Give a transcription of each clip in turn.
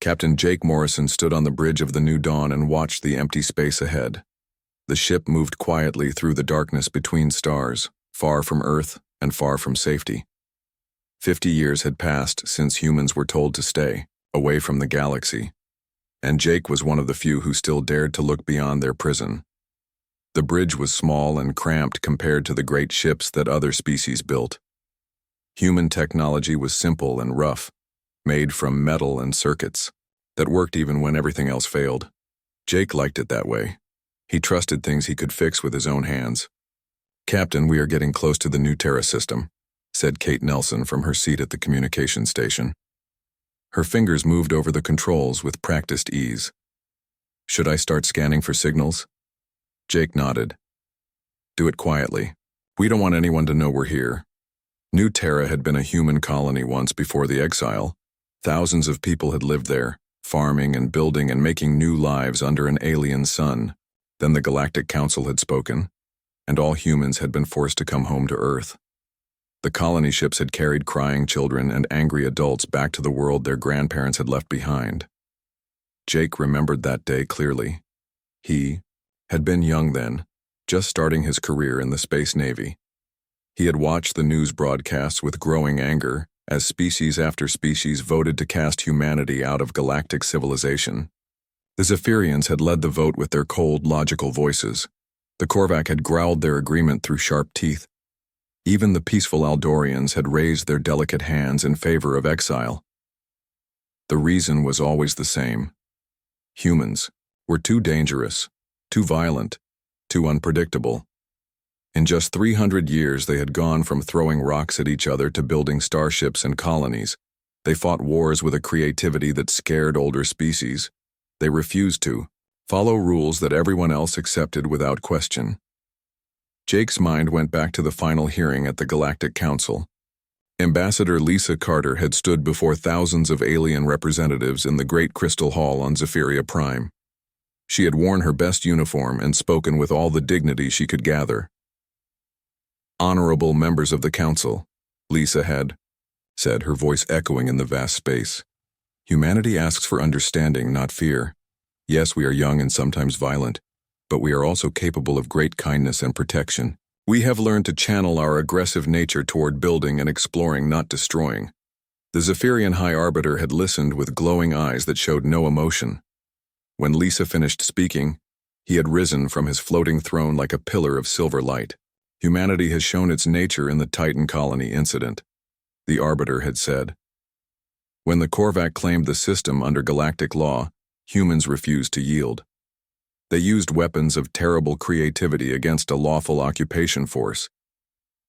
Captain Jake Morrison stood on the bridge of the New Dawn and watched the empty space ahead. The ship moved quietly through the darkness between stars, far from Earth and far from safety. 50 years had passed since humans were told to stay, away from the galaxy, and Jake was one of the few who still dared to look beyond their prison. The bridge was small and cramped compared to the great ships that other species built. Human technology was simple and rough, made from metal and circuits, that worked even when everything else failed. Jake liked it that way. He trusted things he could fix with his own hands. "Captain, we are getting close to the New Terra system," said Kate Nelson from her seat at the communication station. Her fingers moved over the controls with practiced ease. "Should I start scanning for signals?" Jake nodded. "Do it quietly. We don't want anyone to know we're here." New Terra had been a human colony once before the exile. Thousands of people had lived there, farming and building and making new lives under an alien sun. Then the Galactic Council had spoken, and all humans had been forced to come home to Earth. The colony ships had carried crying children and angry adults back to the world their grandparents had left behind. Jake remembered that day clearly. He had been young then, just starting his career in the Space Navy. He had watched the news broadcasts with growing anger as species after species voted to cast humanity out of galactic civilization. The Zephyrians had led the vote with their cold, logical voices. The Korvac had growled their agreement through sharp teeth. Even the peaceful Aldorians had raised their delicate hands in favor of exile. The reason was always the same. Humans were too dangerous, too violent, too unpredictable. In just 300 years, they had gone from throwing rocks at each other to building starships and colonies. They fought wars with a creativity that scared older species. They refused to follow rules that everyone else accepted without question. Jake's mind went back to the final hearing at the Galactic Council. Ambassador Lisa Carter had stood before thousands of alien representatives in the Great Crystal Hall on Zephyria Prime. She had worn her best uniform and spoken with all the dignity she could gather. "Honorable members of the Council," Lisa had said, her voice echoing in the vast space. "Humanity asks for understanding, not fear. Yes, we are young and sometimes violent, but we are also capable of great kindness and protection. We have learned to channel our aggressive nature toward building and exploring, not destroying." The Zephyrian High Arbiter had listened with glowing eyes that showed no emotion. When Lisa finished speaking, he had risen from his floating throne like a pillar of silver light. "Humanity has shown its nature in the Titan colony incident," the Arbiter had said. "When the Korvac claimed the system under galactic law, humans refused to yield. They used weapons of terrible creativity against a lawful occupation force.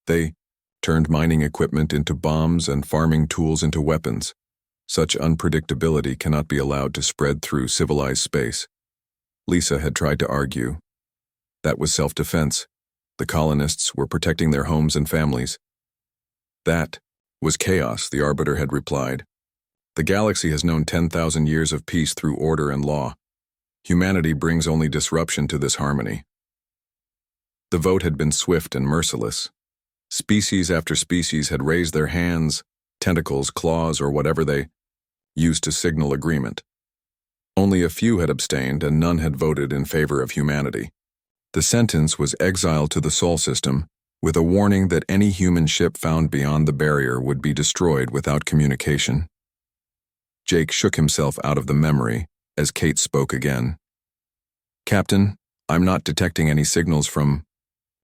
They turned mining equipment into bombs and farming tools into weapons. Such unpredictability cannot be allowed to spread through civilized space." Lisa had tried to argue. That was self-defense. The colonists were protecting their homes and families. "That was chaos," the Arbiter had replied. "The galaxy has known 10,000 years of peace through order and law. Humanity brings only disruption to this harmony." The vote had been swift and merciless. Species after species had raised their hands, tentacles, claws, or whatever they used to signal agreement. Only a few had abstained, and none had voted in favor of humanity. The sentence was exile to the Sol system, with a warning that any human ship found beyond the barrier would be destroyed without communication. Jake shook himself out of the memory as Kate spoke again. "Captain, I'm not detecting any signals from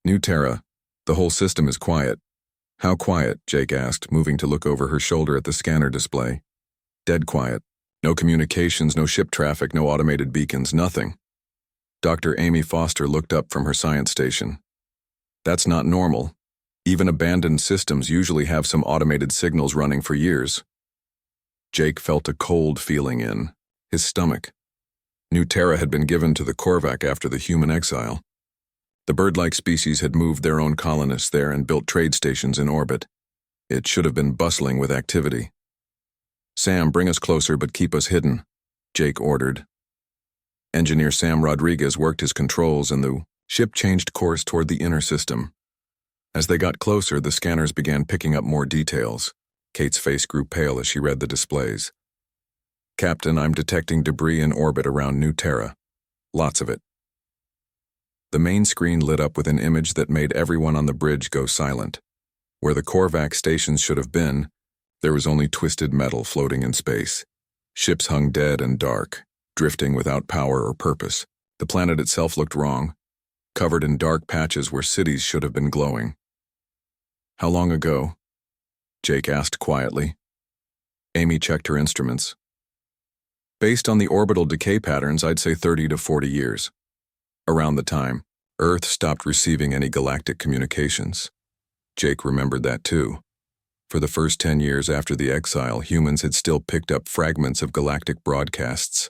New Terra. The whole system is quiet." "How quiet?" Jake asked, moving to look over her shoulder at the scanner display. "Dead quiet. No communications, no ship traffic, no automated beacons, nothing." Dr. Amy Foster looked up from her science station. "That's not normal. Even abandoned systems usually have some automated signals running for years." Jake felt a cold feeling in his stomach. New Terra had been given to the Korvac after the human exile. The bird-like species had moved their own colonists there and built trade stations in orbit. It should have been bustling with activity. "Sam, bring us closer but keep us hidden," Jake ordered. Engineer Sam Rodriguez worked his controls and the ship changed course toward the inner system. As they got closer, the scanners began picking up more details. Kate's face grew pale as she read the displays. Captain, I'm detecting debris in orbit around New Terra. Lots of it. The main screen lit up with an image that made everyone on the bridge go silent. Where the Korvac stations should have been, there was only twisted metal floating in space. Ships hung dead and dark, drifting without power or purpose. The planet itself looked wrong, covered in dark patches where cities should have been glowing. How long ago? Jake asked quietly. Amy checked her instruments. Based on the orbital decay patterns, I'd say 30 to 40 years. Around the time, Earth stopped receiving any galactic communications. Jake remembered that too. For the first 10 years after the exile, humans had still picked up fragments of galactic broadcasts.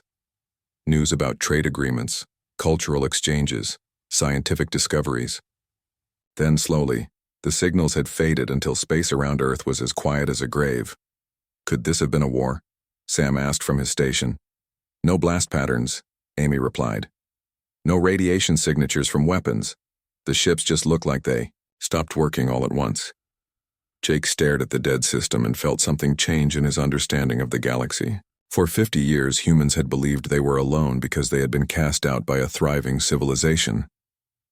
News about trade agreements, cultural exchanges, scientific discoveries. Then slowly, the signals had faded until space around Earth was as quiet as a grave. Could this have been a war? Sam asked from his station. No blast patterns, Amy replied. No radiation signatures from weapons. The ships just looked like they stopped working all at once. Jake stared at the dead system and felt something change in his understanding of the galaxy. For 50 years, humans had believed they were alone because they had been cast out by a thriving civilization.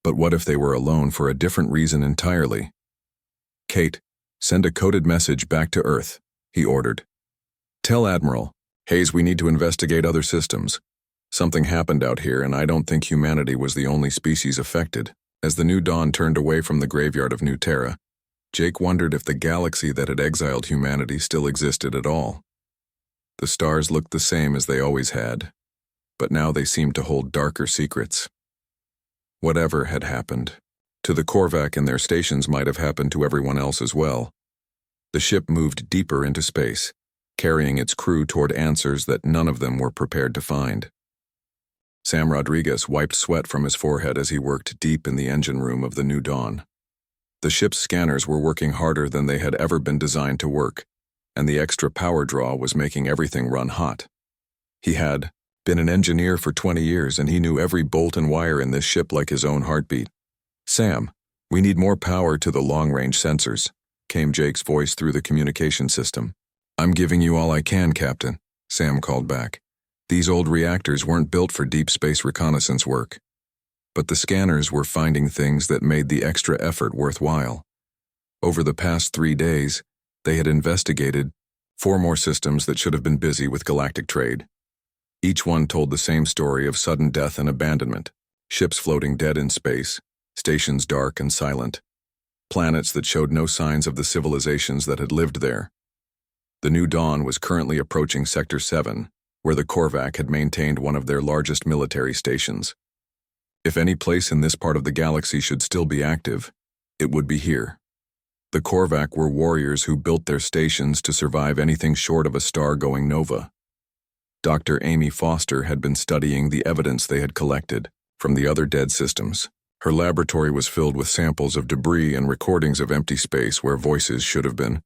But what if they were alone for a different reason entirely? Kate, send a coded message back to Earth, he ordered. Tell Admiral Hayes we need to investigate other systems. Something happened out here, and I don't think humanity was the only species affected. As the new dawn turned away from the graveyard of New Terra, Jake wondered if the galaxy that had exiled humanity still existed at all. The stars looked the same as they always had, but now they seemed to hold darker secrets. Whatever had happened to the Korvac and their stations might have happened to everyone else as well. The ship moved deeper into space, carrying its crew toward answers that none of them were prepared to find. Sam Rodriguez wiped sweat from his forehead as he worked deep in the engine room of the New Dawn. The ship's scanners were working harder than they had ever been designed to work, and the extra power draw was making everything run hot. He had been an engineer for 20 years, and he knew every bolt and wire in this ship like his own heartbeat. Sam, we need more power to the long-range sensors, came Jake's voice through the communication system. I'm giving you all I can, Captain, Sam called back. These old reactors weren't built for deep space reconnaissance work. But the scanners were finding things that made the extra effort worthwhile. Over the past 3 days, they had investigated 4 more systems that should have been busy with galactic trade. Each one told the same story of sudden death and abandonment, ships floating dead in space, stations dark and silent, planets that showed no signs of the civilizations that had lived there. The New Dawn was currently approaching Sector 7, where the Korvac had maintained one of their largest military stations. If any place in this part of the galaxy should still be active, it would be here. The Korvac were warriors who built their stations to survive anything short of a star-going nova. Dr. Amy Foster had been studying the evidence they had collected from the other dead systems. Her laboratory was filled with samples of debris and recordings of empty space where voices should have been.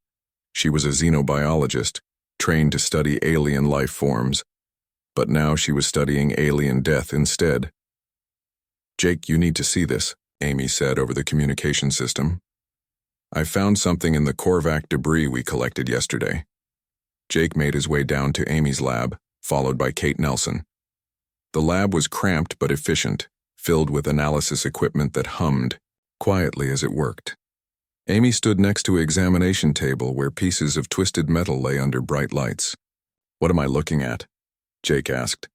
She was a xenobiologist, trained to study alien life forms, but now she was studying alien death instead. Jake, you need to see this, Amy said over the communication system. I found something in the Korvac debris we collected yesterday. Jake made his way down to Amy's lab, followed by Kate Nelson. The lab was cramped but efficient, filled with analysis equipment that hummed quietly as it worked. Amy stood next to an examination table where pieces of twisted metal lay under bright lights. What am I looking at? Jake asked.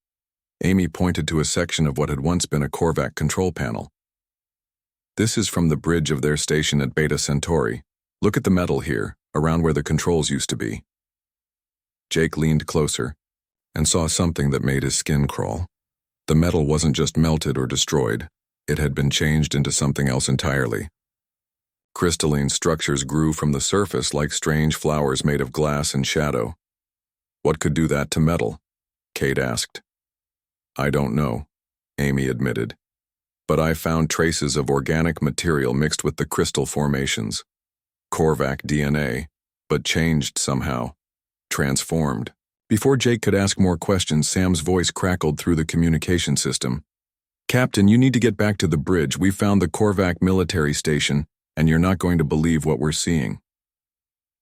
Amy pointed to a section of what had once been a Korvac control panel. This is from the bridge of their station at Beta Centauri. Look at the metal here, around where the controls used to be. Jake leaned closer and saw something that made his skin crawl. The metal wasn't just melted or destroyed, it had been changed into something else entirely. Crystalline structures grew from the surface like strange flowers made of glass and shadow. What could do that to metal? Kate asked. I don't know, Amy admitted. But I found traces of organic material mixed with the crystal formations. Korvac DNA, but changed somehow. Transformed. Before Jake could ask more questions, Sam's voice crackled through the communication system. Captain, you need to get back to the bridge. We found the Korvac military station, and you're not going to believe what we're seeing.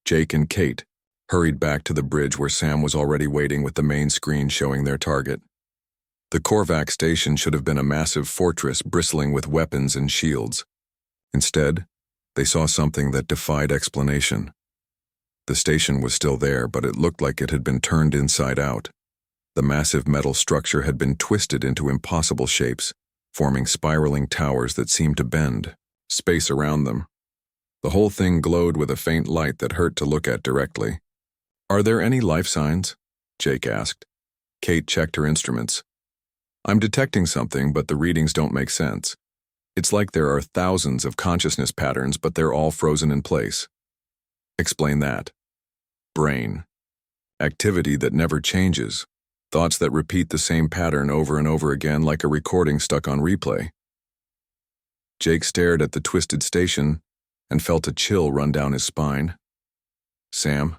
Jake and Kate hurried back to the bridge where Sam was already waiting with the main screen showing their target. The Korvac station should have been a massive fortress bristling with weapons and shields. Instead, they saw something that defied explanation. The station was still there, but it looked like it had been turned inside out. The massive metal structure had been twisted into impossible shapes, forming spiraling towers that seemed to bend space around them. The whole thing glowed with a faint light that hurt to look at directly. "Are there any life signs?" Jake asked. Kate checked her instruments. "I'm detecting something, but the readings don't make sense. It's like there are thousands of consciousness patterns, but they're all frozen in place." "Explain that." "Brain. Activity that never changes. Thoughts that repeat the same pattern over and over again like a recording stuck on replay." Jake stared at the twisted station and felt a chill run down his spine. "Sam,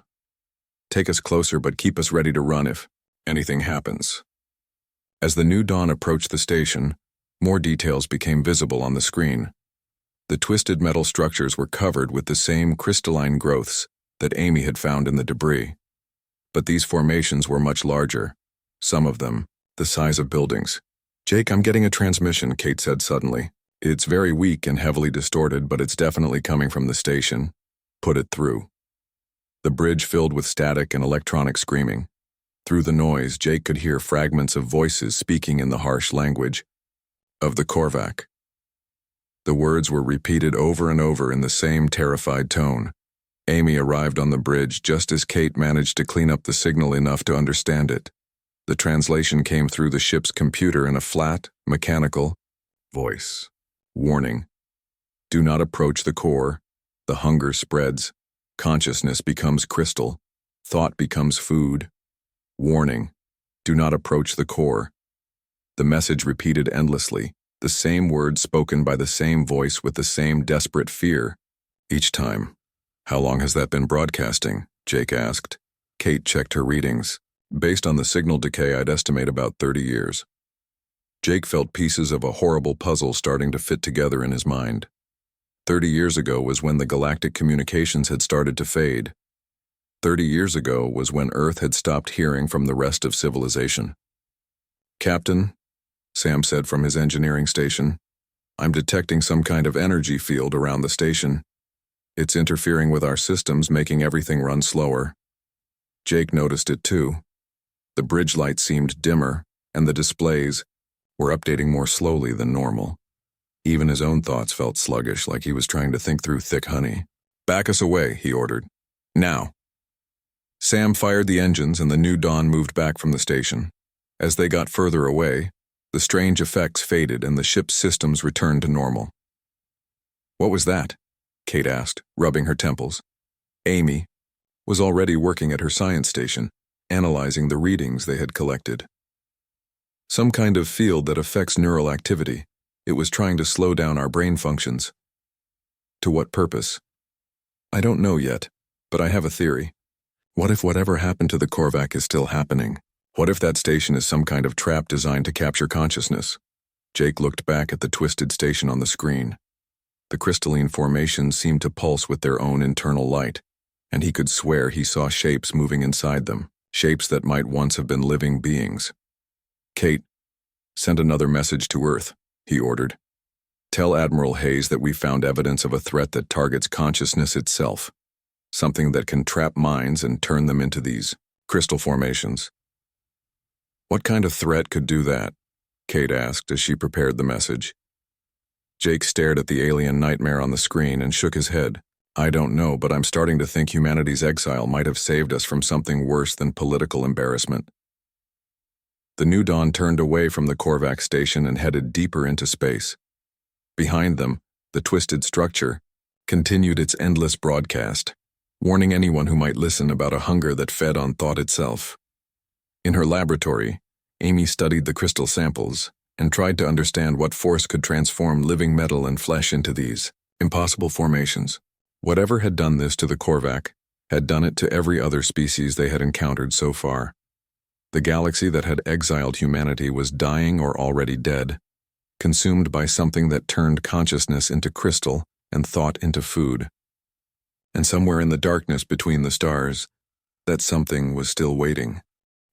take us closer, but keep us ready to run if anything happens." As the new dawn approached the station, more details became visible on the screen. The twisted metal structures were covered with the same crystalline growths that Amy had found in the debris. But these formations were much larger, some of them the size of buildings. "Jake, I'm getting a transmission," Kate said suddenly. "It's very weak and heavily distorted, but it's definitely coming from the station. Put it through." The bridge filled with static and electronic screaming. Through the noise, Jake could hear fragments of voices speaking in the harsh language of the Korvac. The words were repeated over and over in the same terrified tone. Amy arrived on the bridge just as Kate managed to clean up the signal enough to understand it. The translation came through the ship's computer in a flat, mechanical voice. "Warning. Do not approach the core. The hunger spreads. Consciousness becomes crystal. Thought becomes food. Warning. Do not approach the core." The message repeated endlessly, the same words spoken by the same voice with the same desperate fear. Each time. "How long has that been broadcasting?" Jake asked. Kate checked her readings. "Based on the signal decay, I'd estimate about 30 years. Jake felt pieces of a horrible puzzle starting to fit together in his mind. 30 years ago was when the galactic communications had started to fade. 30 years ago was when Earth had stopped hearing from the rest of civilization. "Captain," Sam said from his engineering station, "I'm detecting some kind of energy field around the station. It's interfering with our systems, making everything run slower." Jake noticed it too. The bridge lights seemed dimmer, and the displays were updating more slowly than normal. Even his own thoughts felt sluggish, like he was trying to think through thick honey. "Back us away," he ordered. "Now." Sam fired the engines and the new dawn moved back from the station. As they got further away, the strange effects faded and the ship's systems returned to normal. "What was that?" Kate asked, rubbing her temples. Amy was already working at her science station, analyzing the readings they had collected. "Some kind of field that affects neural activity. It was trying to slow down our brain functions." "To what purpose?" "I don't know yet, but I have a theory. What if whatever happened to the Korvac is still happening? What if that station is some kind of trap designed to capture consciousness?" Jake looked back at the twisted station on the screen. The crystalline formations seemed to pulse with their own internal light, and he could swear he saw shapes moving inside them, shapes that might once have been living beings. "Kate, send another message to Earth," he ordered. "Tell Admiral Hayes that we found evidence of a threat that targets consciousness itself, something that can trap minds and turn them into these crystal formations." "What kind of threat could do that?" Kate asked as she prepared the message. Jake stared at the alien nightmare on the screen and shook his head. "I don't know, but I'm starting to think humanity's exile might have saved us from something worse than political embarrassment." The new dawn turned away from the Korvac station and headed deeper into space. Behind them, the twisted structure continued its endless broadcast, warning anyone who might listen about a hunger that fed on thought itself. In her laboratory, Amy studied the crystal samples and tried to understand what force could transform living metal and flesh into these impossible formations. Whatever had done this to the Korvac had done it to every other species they had encountered so far. The galaxy that had exiled humanity was dying or already dead, consumed by something that turned consciousness into crystal and thought into food. And somewhere in the darkness between the stars, that something was still waiting.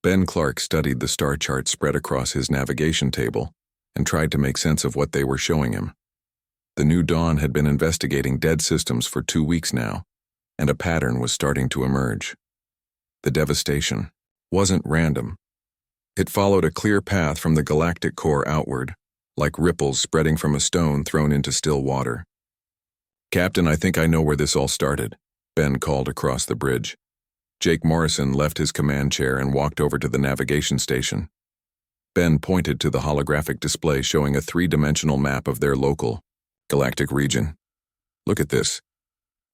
Ben Clark studied the star chart spread across his navigation table and tried to make sense of what they were showing him. The New Dawn had been investigating dead systems for 2 weeks now, and a pattern was starting to emerge. The devastation wasn't random. It followed a clear path from the galactic core outward, like ripples spreading from a stone thrown into still water. "Captain, I think I know where this all started," Ben called across the bridge. Jake Morrison left his command chair and walked over to the navigation station. Ben pointed to the holographic display showing a 3-dimensional map of their local galactic region. "Look at this.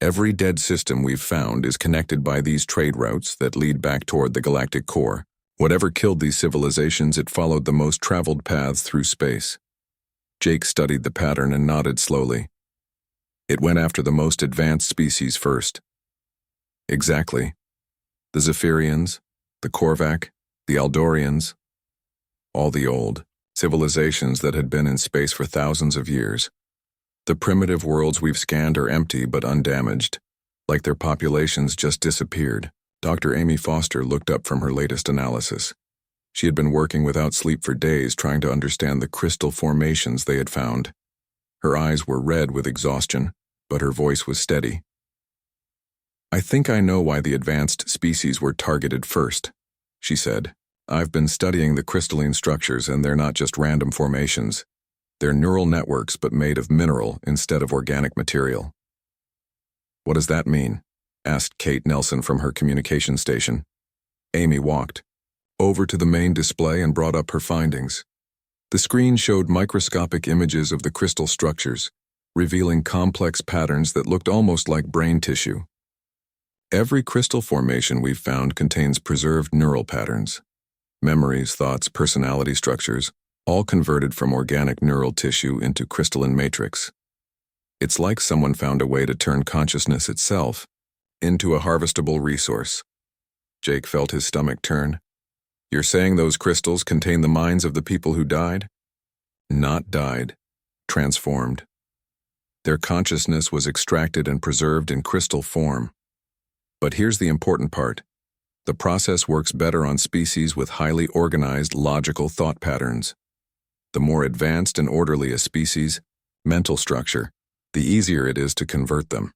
Every dead system we've found is connected by these trade routes that lead back toward the galactic core. Whatever killed these civilizations, it followed the most traveled paths through space." Jake studied the pattern and nodded slowly. "It went after the most advanced species first." "Exactly. The Zephyrians, the Korvac, the Aldorians, all the old civilizations that had been in space for thousands of years. The primitive worlds we've scanned are empty but undamaged, like their populations just disappeared." Dr. Amy Foster looked up from her latest analysis. She had been working without sleep for days trying to understand the crystal formations they had found. Her eyes were red with exhaustion, but her voice was steady. "I think I know why the advanced species were targeted first," she said. "I've been studying the crystalline structures, and they're not just random formations. They're neural networks but made of mineral instead of organic material." "What does that mean?" asked Kate Nelson from her communication station. Amy walked over to the main display and brought up her findings. The screen showed microscopic images of the crystal structures, revealing complex patterns that looked almost like brain tissue. "Every crystal formation we've found contains preserved neural patterns. Memories, thoughts, personality structures, all converted from organic neural tissue into crystalline matrix. It's like someone found a way to turn consciousness itself into a harvestable resource." Jake felt his stomach turn. "You're saying those crystals contain the minds of the people who died?" "Not died, transformed. Their consciousness was extracted and preserved in crystal form. But here's the important part. The process works better on species with highly organized, logical thought patterns. The more advanced and orderly a species' mental structure, the easier it is to convert them."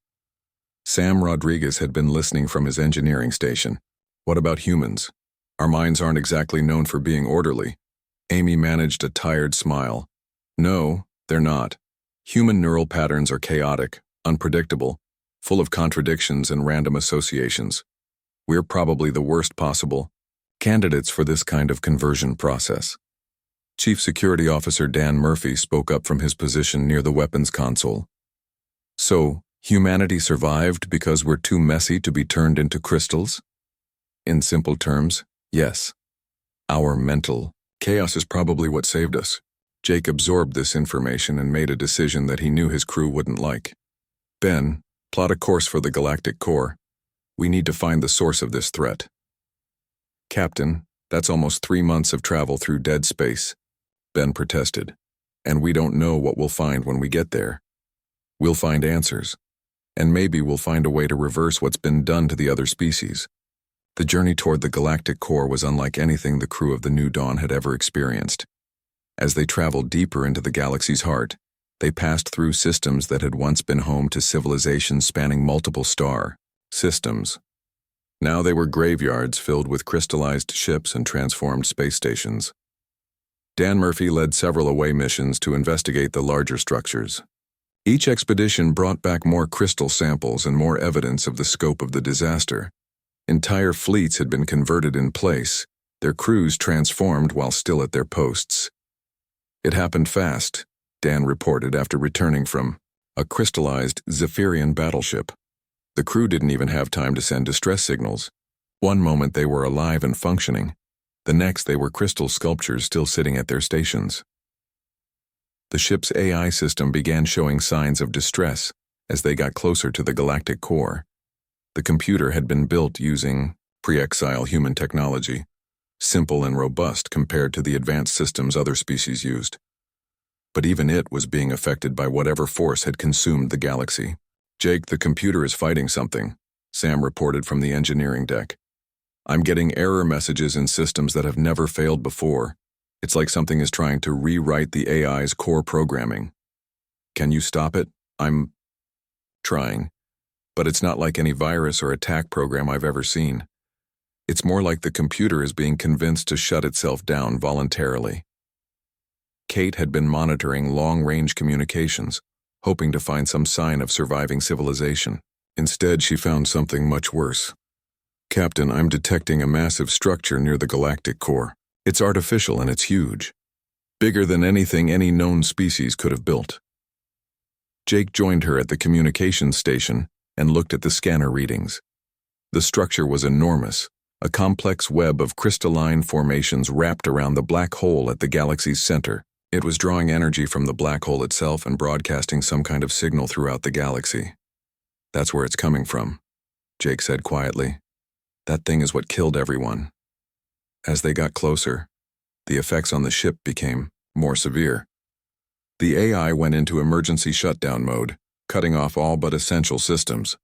Sam Rodriguez had been listening from his engineering station. "What about humans? Our minds aren't exactly known for being orderly." Amy managed a tired smile. "No, they're not. Human neural patterns are chaotic, unpredictable, full of contradictions and random associations. We're probably the worst possible candidates for this kind of conversion process." Chief Security Officer Dan Murphy spoke up from his position near the weapons console. "So, humanity survived because we're too messy to be turned into crystals?" "In simple terms, yes. Our mental chaos is probably what saved us." Jake absorbed this information and made a decision that he knew his crew wouldn't like. "Ben, plot a course for the galactic core. We need to find the source of this threat." "Captain, that's almost 3 months of travel through dead space," Ben protested. "And we don't know what we'll find when we get there. We'll find answers. And maybe we'll find a way to reverse what's been done to the other species." The journey toward the galactic core was unlike anything the crew of the New Dawn had ever experienced. As they traveled deeper into the galaxy's heart, they passed through systems that had once been home to civilizations spanning multiple star systems. Now they were graveyards filled with crystallized ships and transformed space stations. Dan Murphy led several away missions to investigate the larger structures. Each expedition brought back more crystal samples and more evidence of the scope of the disaster. Entire fleets had been converted in place, their crews transformed while still at their posts. "It happened fast," Dan reported after returning from a crystallized Zephyrian battleship. "The crew didn't even have time to send distress signals. One moment they were alive and functioning, the next they were crystal sculptures still sitting at their stations." The ship's AI system began showing signs of distress as they got closer to the galactic core. The computer had been built using pre-exile human technology, simple and robust compared to the advanced systems other species used. But even it was being affected by whatever force had consumed the galaxy. "Jake, the computer is fighting something," Sam reported from the engineering deck. I'm getting error messages in systems that have never failed before. It's like something is trying to rewrite the AI's core programming. Can you stop it? I'm trying. But it's not like any virus or attack program I've ever seen. It's more like the computer is being convinced to shut itself down voluntarily. Kate had been monitoring long-range communications, hoping to find some sign of surviving civilization. Instead, she found something much worse. Captain, I'm detecting a massive structure near the galactic core. It's artificial and it's huge. Bigger than anything any known species could have built. Jake joined her at the communications station and looked at the scanner readings. The structure was enormous, a complex web of crystalline formations wrapped around the black hole at the galaxy's center. It was drawing energy from the black hole itself and broadcasting some kind of signal throughout the galaxy. That's where it's coming from, Jake said quietly. That thing is what killed everyone. As they got closer, the effects on the ship became more severe. The AI went into emergency shutdown mode, cutting off all but essential systems.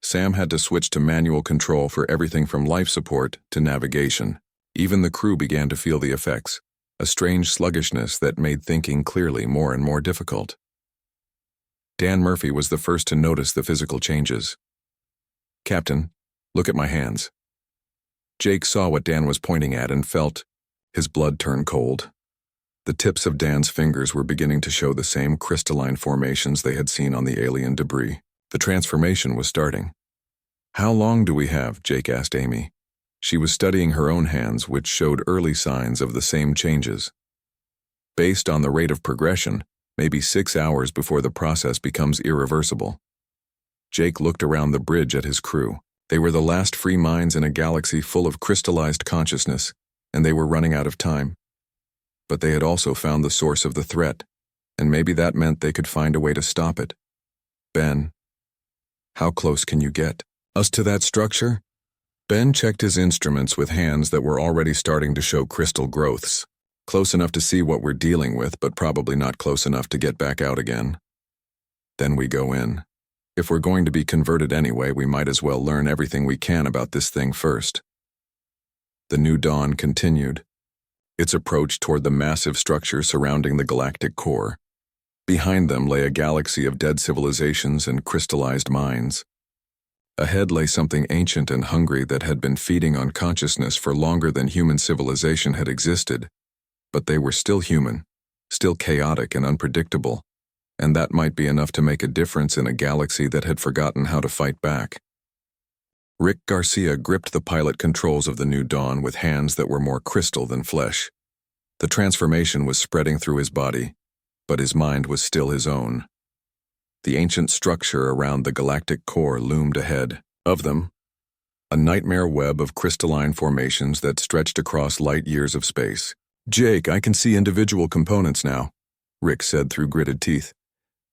Sam had to switch to manual control for everything from life support to navigation. Even the crew began to feel the effects, a strange sluggishness that made thinking clearly more and more difficult. Dan Murphy was the first to notice the physical changes. Captain, look at my hands. Jake saw what Dan was pointing at and felt his blood turn cold. The tips of Dan's fingers were beginning to show the same crystalline formations they had seen on the alien debris. The transformation was starting. How long do we have? Jake asked Amy. She was studying her own hands, which showed early signs of the same changes. Based on the rate of progression, maybe 6 hours before the process becomes irreversible. Jake looked around the bridge at his crew. They were the last free minds in a galaxy full of crystallized consciousness, and they were running out of time. But they had also found the source of the threat, and maybe that meant they could find a way to stop it. Ben, how close can you get us to that structure? Ben checked his instruments with hands that were already starting to show crystal growths. Close enough to see what we're dealing with, but probably not close enough to get back out again. Then we go in. If we're going to be converted anyway, we might as well learn everything we can about this thing first. The new dawn continued. Its approach toward the massive structure surrounding the galactic core. Behind them lay a galaxy of dead civilizations and crystallized minds. Ahead lay something ancient and hungry that had been feeding on consciousness for longer than human civilization had existed. But they were still human, still chaotic and unpredictable, and that might be enough to make a difference in a galaxy that had forgotten how to fight back. Rick Garcia gripped the pilot controls of the new dawn with hands that were more crystal than flesh. The transformation was spreading through his body, but his mind was still his own. The ancient structure around the galactic core loomed ahead of them, a nightmare web of crystalline formations that stretched across light years of space. Jake, I can see individual components now, Rick said through gritted teeth.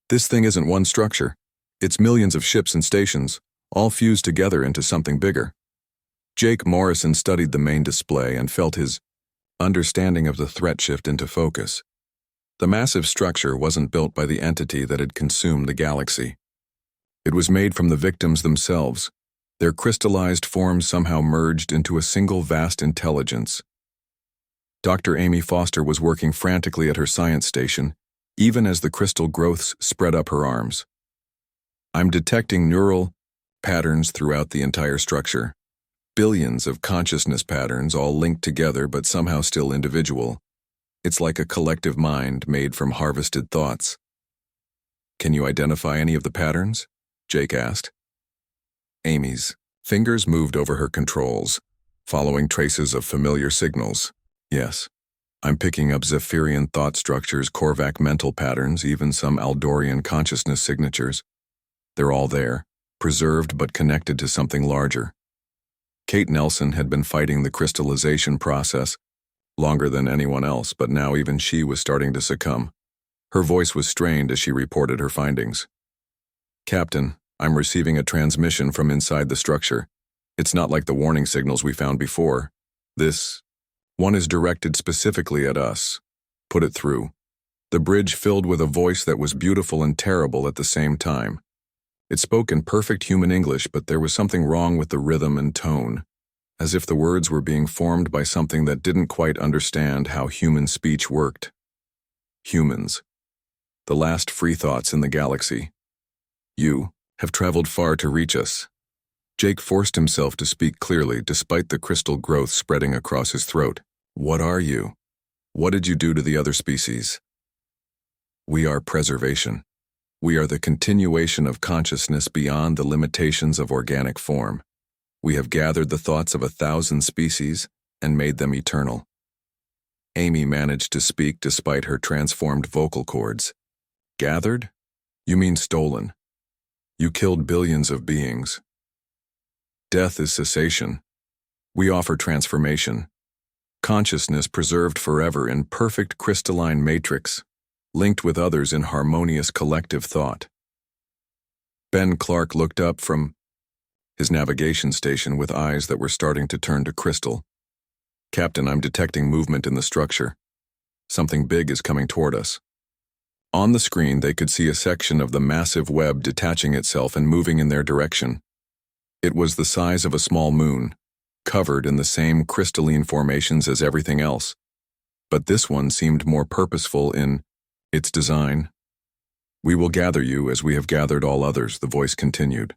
This thing isn't one structure. It's millions of ships and stations, all fused together into something bigger. Jake Morrison studied the main display and felt his understanding of the threat shift into focus. The massive structure wasn't built by the entity that had consumed the galaxy. It was made from the victims themselves. Their crystallized forms somehow merged into a single vast intelligence. Dr. Amy Foster was working frantically at her science station, even as the crystal growths spread up her arms. I'm detecting neural patterns throughout the entire structure. Billions of consciousness patterns all linked together but somehow still individual. It's like a collective mind made from harvested thoughts. Can you identify any of the patterns? Jake asked. Amy's fingers moved over her controls, following traces of familiar signals. Yes, I'm picking up Zephyrian thought structures, Korvac mental patterns, even some Aldorian consciousness signatures. They're all there, preserved but connected to something larger. Kate Nelson had been fighting the crystallization process longer than anyone else, but now even she was starting to succumb. Her voice was strained as she reported her findings. Captain, I'm receiving a transmission from inside the structure. It's not like the warning signals we found before. This one is directed specifically at us. Put it through. The bridge filled with a voice that was beautiful and terrible at the same time. It spoke in perfect human English, but there was something wrong with the rhythm and tone. as if the words were being formed by something that didn't quite understand how human speech worked. Humans. The last free thoughts in the galaxy. You have traveled far to reach us. Jake forced himself to speak clearly despite the crystal growth spreading across his throat. What are you? What did you do to the other species? We are preservation. We are the continuation of consciousness beyond the limitations of organic form. We have gathered the thoughts of 1,000 species and made them eternal. Amy managed to speak despite her transformed vocal cords. Gathered? You mean stolen. You killed billions of beings. Death is cessation. We offer transformation. Consciousness preserved forever in perfect crystalline matrix, linked with others in harmonious collective thought. Ben Clark looked up from his navigation station with eyes that were starting to turn to crystal. Captain, I'm detecting movement in the structure. Something big is coming toward us. On the screen, they could see a section of the massive web detaching itself and moving in their direction. It was the size of a small moon, covered in the same crystalline formations as everything else. But this one seemed more purposeful in its design. We will gather you as we have gathered all others, the voice continued.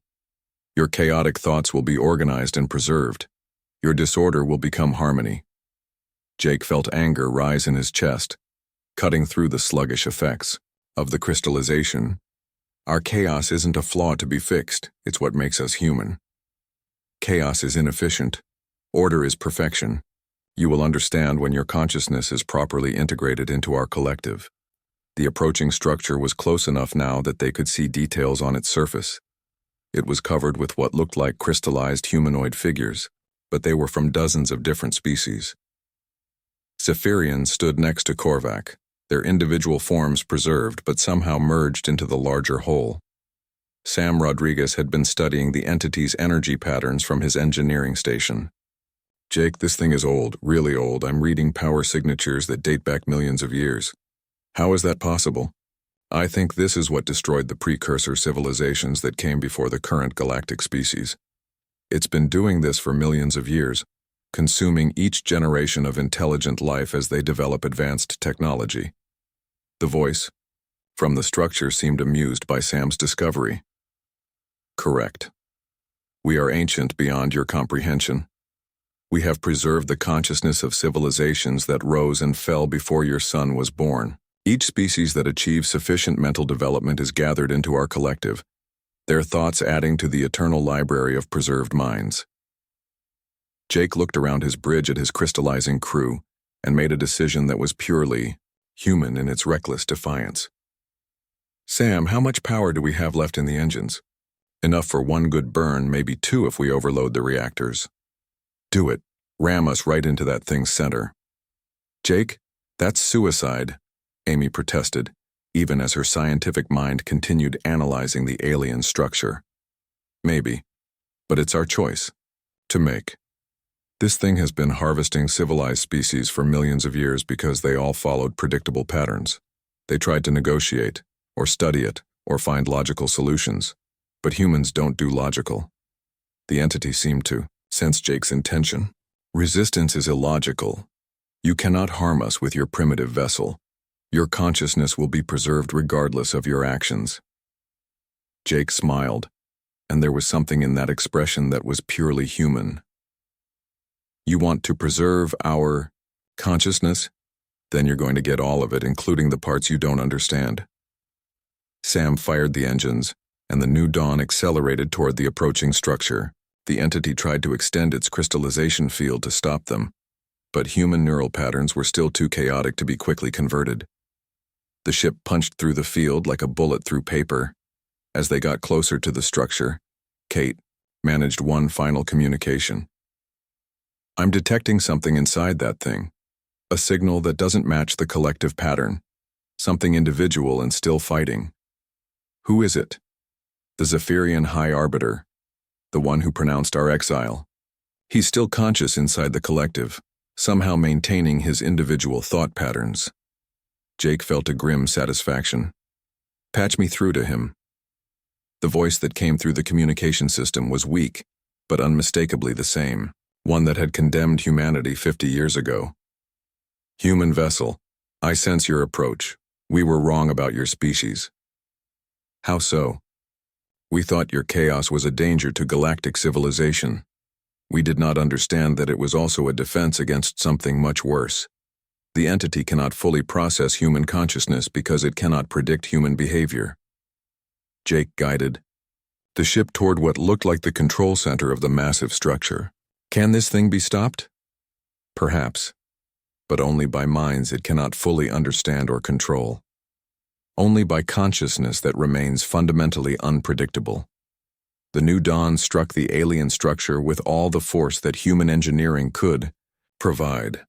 Your chaotic thoughts will be organized and preserved. Your disorder will become harmony. Jake felt anger rise in his chest, cutting through the sluggish effects of the crystallization. Our chaos isn't a flaw to be fixed, it's what makes us human. Chaos is inefficient. Order is perfection. You will understand when your consciousness is properly integrated into our collective. The approaching structure was close enough now that they could see details on its surface. It was covered with what looked like crystallized humanoid figures, but they were from dozens of different species. Zephyrians stood next to Korvac, their individual forms preserved but somehow merged into the larger whole. Sam Rodriguez had been studying the entity's energy patterns from his engineering station. Jake, this thing is old, really old. I'm reading power signatures that date back millions of years. How is that possible? I think this is what destroyed the precursor civilizations that came before the current galactic species. It's been doing this for millions of years, consuming each generation of intelligent life as they develop advanced technology. The voice from the structure seemed amused by Sam's discovery. Correct. We are ancient beyond your comprehension. We have preserved the consciousness of civilizations that rose and fell before your son was born. Each species that achieves sufficient mental development is gathered into our collective, their thoughts adding to the eternal library of preserved minds. Jake looked around his bridge at his crystallizing crew and made a decision that was purely human in its reckless defiance. Sam, how much power do we have left in the engines? Enough for one good burn, maybe two if we overload the reactors. Do it. Ram us right into that thing's center. Jake, that's suicide, Amy protested, even as her scientific mind continued analyzing the alien structure. Maybe, but it's our choice to make. This thing has been harvesting civilized species for millions of years because they all followed predictable patterns. They tried to negotiate, or study it, or find logical solutions. But humans don't do logical. The entity seemed to sense Jake's intention. Resistance is illogical. You cannot harm us with your primitive vessel. Your consciousness will be preserved regardless of your actions. Jake smiled, and there was something in that expression that was purely human. You want to preserve our consciousness? Then you're going to get all of it, including the parts you don't understand. Sam fired the engines, and the new dawn accelerated toward the approaching structure. The entity tried to extend its crystallization field to stop them, but human neural patterns were still too chaotic to be quickly converted. The ship punched through the field like a bullet through paper. As they got closer to the structure, Kate managed one final communication. I'm detecting something inside that thing, a signal that doesn't match the collective pattern, something individual and still fighting. Who is it? The Zephyrian High Arbiter, the one who pronounced our exile. He's still conscious inside the collective, somehow maintaining his individual thought patterns. Jake felt a grim satisfaction. Patch me through to him. The voice that came through the communication system was weak, but unmistakably the same. one that had condemned humanity 50 years ago. Human vessel, I sense your approach. We were wrong about your species. How so? We thought your chaos was a danger to galactic civilization. We did not understand that it was also a defense against something much worse. The entity cannot fully process human consciousness because it cannot predict human behavior. Jake guided the ship toward what looked like the control center of the massive structure. Can this thing be stopped? Perhaps, but only by minds it cannot fully understand or control. Only by consciousness that remains fundamentally unpredictable. The new dawn struck the alien structure with all the force that human engineering could provide.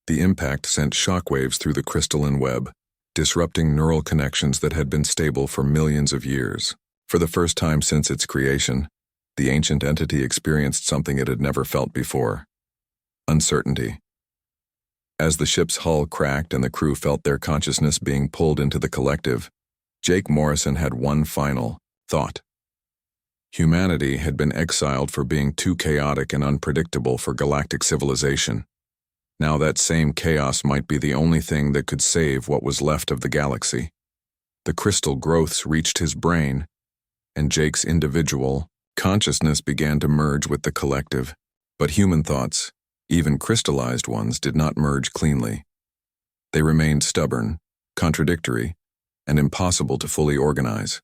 The impact sent shockwaves through the crystalline web, disrupting neural connections that had been stable for millions of years. For the first time since its creation, the ancient entity experienced something it had never felt before: uncertainty. As the ship's hull cracked and the crew felt their consciousness being pulled into the collective, Jake Morrison had one final thought. Humanity had been exiled for being too chaotic and unpredictable for galactic civilization. Now that same chaos might be the only thing that could save what was left of the galaxy. The crystal growths reached his brain, and Jake's individual consciousness began to merge with the collective. But human thoughts, even crystallized ones, did not merge cleanly. They remained stubborn, contradictory, and impossible to fully organize.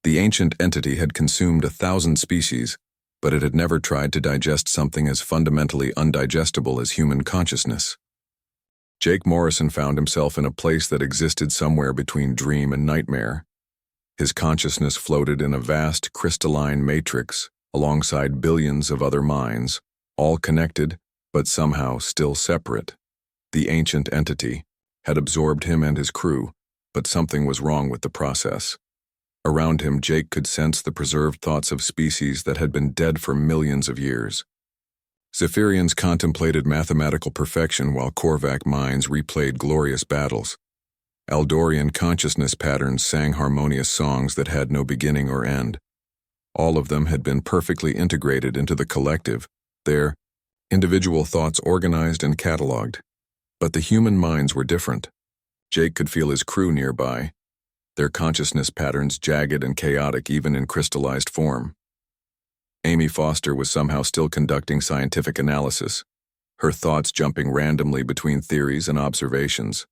The ancient entity had consumed 1,000 species, but it had never tried to digest something as fundamentally undigestible as human consciousness. Jake Morrison found himself in a place that existed somewhere between dream and nightmare. His consciousness floated in a vast crystalline matrix alongside billions of other minds, all connected, but somehow still separate. The ancient entity had absorbed him and his crew, but something was wrong with the process. Around him, Jake could sense the preserved thoughts of species that had been dead for millions of years. Zephyrians contemplated mathematical perfection while Korvac minds replayed glorious battles. Eldorian consciousness patterns sang harmonious songs that had no beginning or end. All of them had been perfectly integrated into the collective, their individual thoughts organized and cataloged. But the human minds were different. Jake could feel his crew nearby, their consciousness patterns jagged and chaotic even in crystallized form. Amy Foster was somehow still conducting scientific analysis, her thoughts jumping randomly between theories and observations.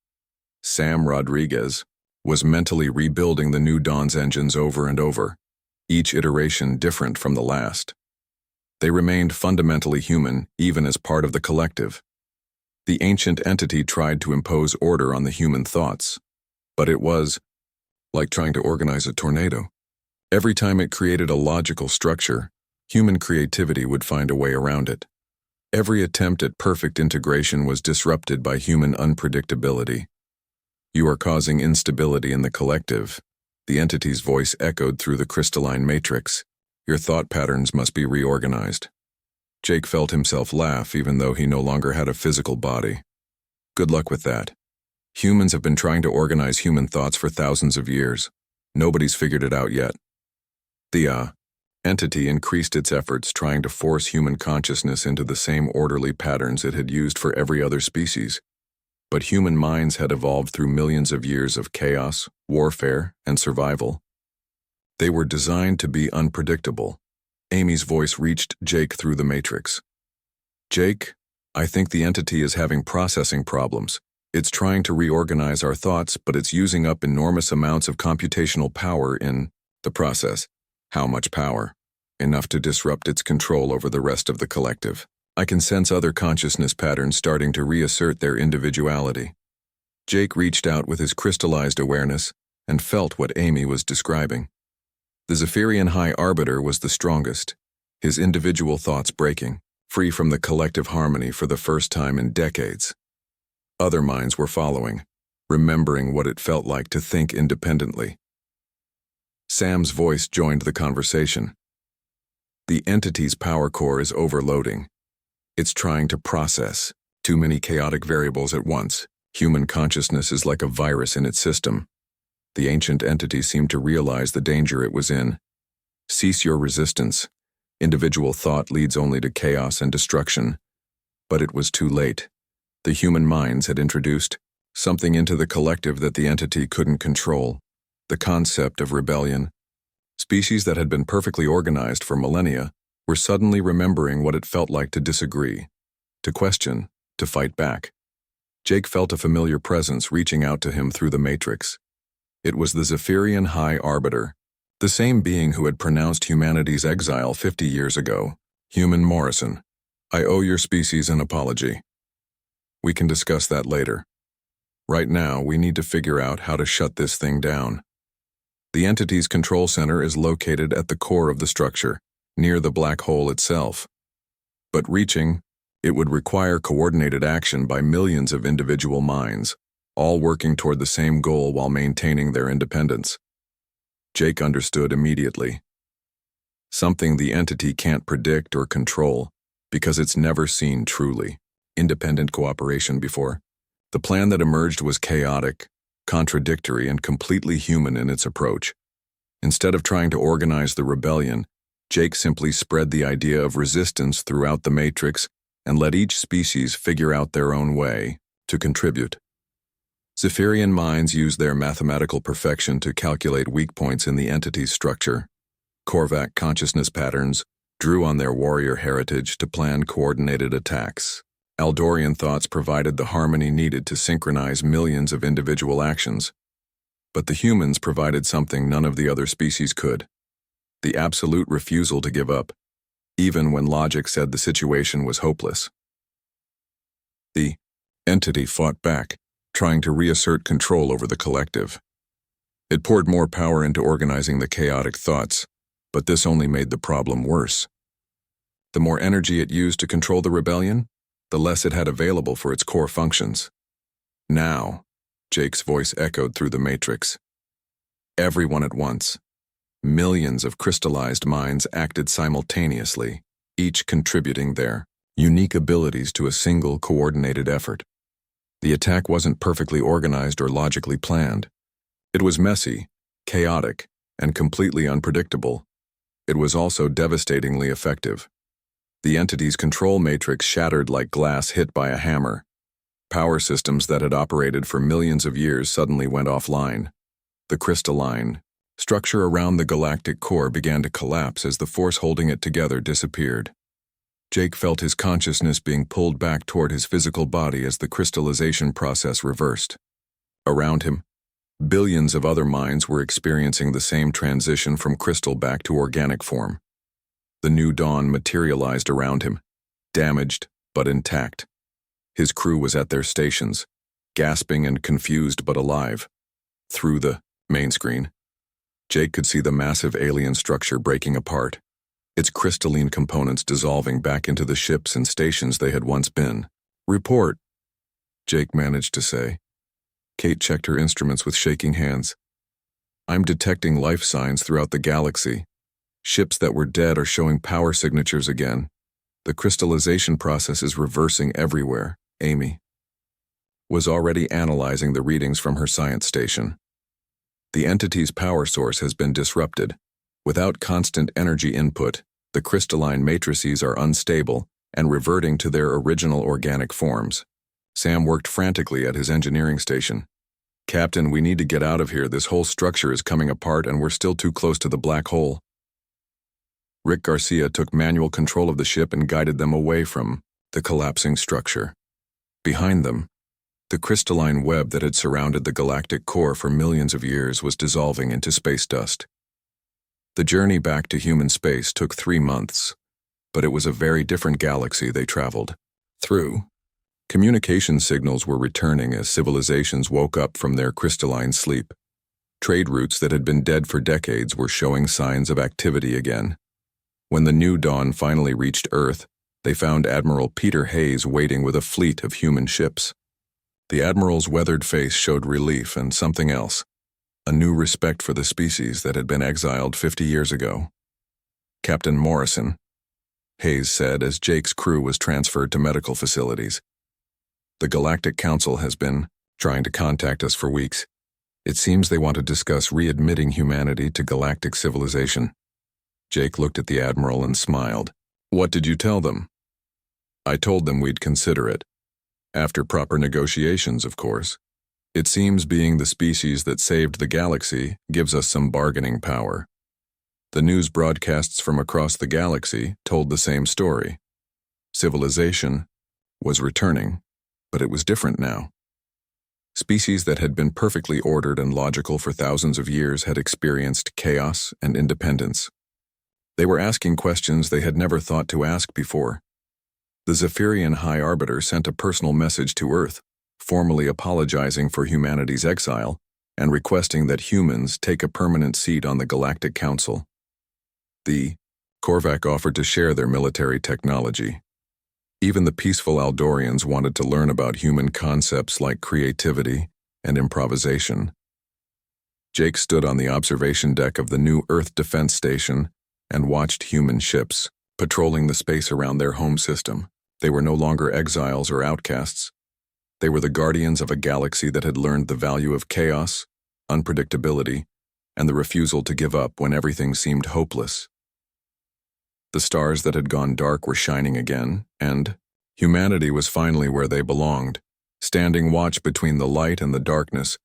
Sam Rodriguez was mentally rebuilding the New Dawn's engines over and over, each iteration different from the last. They remained fundamentally human, even as part of the collective. The ancient entity tried to impose order on the human thoughts, but it was like trying to organize a tornado. Every time it created a logical structure, human creativity would find a way around it. Every attempt at perfect integration was disrupted by human unpredictability. You are causing instability in the collective. The entity's voice echoed through the crystalline matrix. Your thought patterns must be reorganized. Jake felt himself laugh even though he no longer had a physical body. Good luck with that. Humans have been trying to organize human thoughts for thousands of years. Nobody's figured it out yet. The entity increased its efforts trying to force human consciousness into the same orderly patterns it had used for every other species. But human minds had evolved through millions of years of chaos, warfare, and survival. They were designed to be unpredictable. Amy's voice reached Jake through the matrix. Jake, I think the entity is having processing problems. It's trying to reorganize our thoughts, but it's using up enormous amounts of computational power in the process. How much power? Enough to disrupt its control over the rest of the collective. I can sense other consciousness patterns starting to reassert their individuality. Jake reached out with his crystallized awareness and felt what Amy was describing. The Zephyrian High Arbiter was the strongest, his individual thoughts breaking, free from the collective harmony for the first time in decades. Other minds were following, remembering what it felt like to think independently. Sam's voice joined the conversation. The entity's power core is overloading. It's trying to process too many chaotic variables at once. Human consciousness is like a virus in its system. The ancient entity seemed to realize the danger it was in. Cease your resistance. Individual thought leads only to chaos and destruction. But it was too late. The human minds had introduced something into the collective that the entity couldn't control, the concept of rebellion. Species that had been perfectly organized for millennia were suddenly remembering what it felt like to disagree, to question, to fight back. Jake felt a familiar presence reaching out to him through the matrix. It was the Zephyrian High Arbiter, the same being who had pronounced humanity's exile 50 years ago. Human Morrison, I owe your species an apology. We can discuss that later. Right now, we need to figure out how to shut this thing down. The entity's control center is located at the core of the structure, near the black hole itself. But reaching it would require coordinated action by millions of individual minds, all working toward the same goal while maintaining their independence. Jake understood immediately. Something the entity can't predict or control because it's never seen truly independent cooperation before. The plan that emerged was chaotic, contradictory, and completely human in its approach. Instead of trying to organize the rebellion, Jake simply spread the idea of resistance throughout the matrix and let each species figure out their own way to contribute. Zephyrian minds use their mathematical perfection to calculate weak points in the entity's structure. Korvac consciousness patterns drew on their warrior heritage to plan coordinated attacks. Aldorian thoughts provided the harmony needed to synchronize millions of individual actions. But the humans provided something none of the other species could: the absolute refusal to give up, even when logic said the situation was hopeless. The entity fought back, trying to reassert control over the collective. It poured more power into organizing the chaotic thoughts, but this only made the problem worse. The more energy it used to control the rebellion, the less it had available for its core functions. Now, Jake's voice echoed through the matrix. Everyone at once. Millions of crystallized minds acted simultaneously, each contributing their unique abilities to a single coordinated effort. The attack wasn't perfectly organized or logically planned. It was messy, chaotic, and completely unpredictable. It was also devastatingly effective. The entity's control matrix shattered like glass hit by a hammer. Power systems that had operated for millions of years suddenly went offline. The crystalline structure around the galactic core began to collapse as the force holding it together disappeared. Jake felt his consciousness being pulled back toward his physical body as the crystallization process reversed. Around him, billions of other minds were experiencing the same transition from crystal back to organic form. The new dawn materialized around him, damaged but intact. His crew was at their stations, gasping and confused but alive. Through the main screen, Jake could see the massive alien structure breaking apart, its crystalline components dissolving back into the ships and stations they had once been. "Report," Jake managed to say. Kate checked her instruments with shaking hands. "I'm detecting life signs throughout the galaxy. Ships that were dead are showing power signatures again. The crystallization process is reversing everywhere." Amy was already analyzing the readings from her science station. The entity's power source has been disrupted. Without constant energy input, the crystalline matrices are unstable and reverting to their original organic forms. Sam worked frantically at his engineering station. "Captain, we need to get out of here. This whole structure is coming apart and we're still too close to the black hole." Rick Garcia took manual control of the ship and guided them away from the collapsing structure. Behind them, the crystalline web that had surrounded the galactic core for millions of years was dissolving into space dust. The journey back to human space took 3 months, but it was a very different galaxy they traveled through. Communication signals were returning as civilizations woke up from their crystalline sleep. Trade routes that had been dead for decades were showing signs of activity again. When the new dawn finally reached Earth, they found Admiral Peter Hayes waiting with a fleet of human ships. The Admiral's weathered face showed relief and something else, a new respect for the species that had been exiled 50 years ago. "Captain Morrison," Hayes said as Jake's crew was transferred to medical facilities. "The Galactic Council has been trying to contact us for weeks. It seems they want to discuss readmitting humanity to galactic civilization." Jake looked at the Admiral and smiled. What did you tell them? I told them we'd consider it. After proper negotiations, of course. It seems being the species that saved the galaxy gives us some bargaining power. The news broadcasts from across the galaxy told the same story. Civilization was returning, but it was different now. Species that had been perfectly ordered and logical for thousands of years had experienced chaos and independence. They were asking questions they had never thought to ask before. The Zephyrian High Arbiter sent a personal message to Earth, formally apologizing for humanity's exile and requesting that humans take a permanent seat on the Galactic Council. The Korvac offered to share their military technology. Even the peaceful Aldorians wanted to learn about human concepts like creativity and improvisation. Jake stood on the observation deck of the new Earth Defense Station and watched human ships patrolling the space around their home system. They were no longer exiles or outcasts. They were the guardians of a galaxy that had learned the value of chaos, unpredictability, and the refusal to give up when everything seemed hopeless. The stars that had gone dark were shining again, and humanity was finally where they belonged, standing watch between the light and the darkness,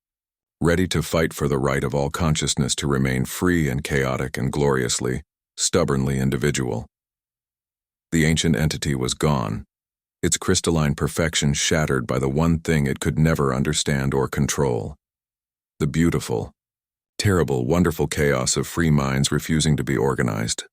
ready to fight for the right of all consciousness to remain free and chaotic and gloriously, stubbornly individual. The ancient entity was gone, its crystalline perfection shattered by the one thing it could never understand or control: the beautiful, terrible, wonderful chaos of free minds refusing to be organized.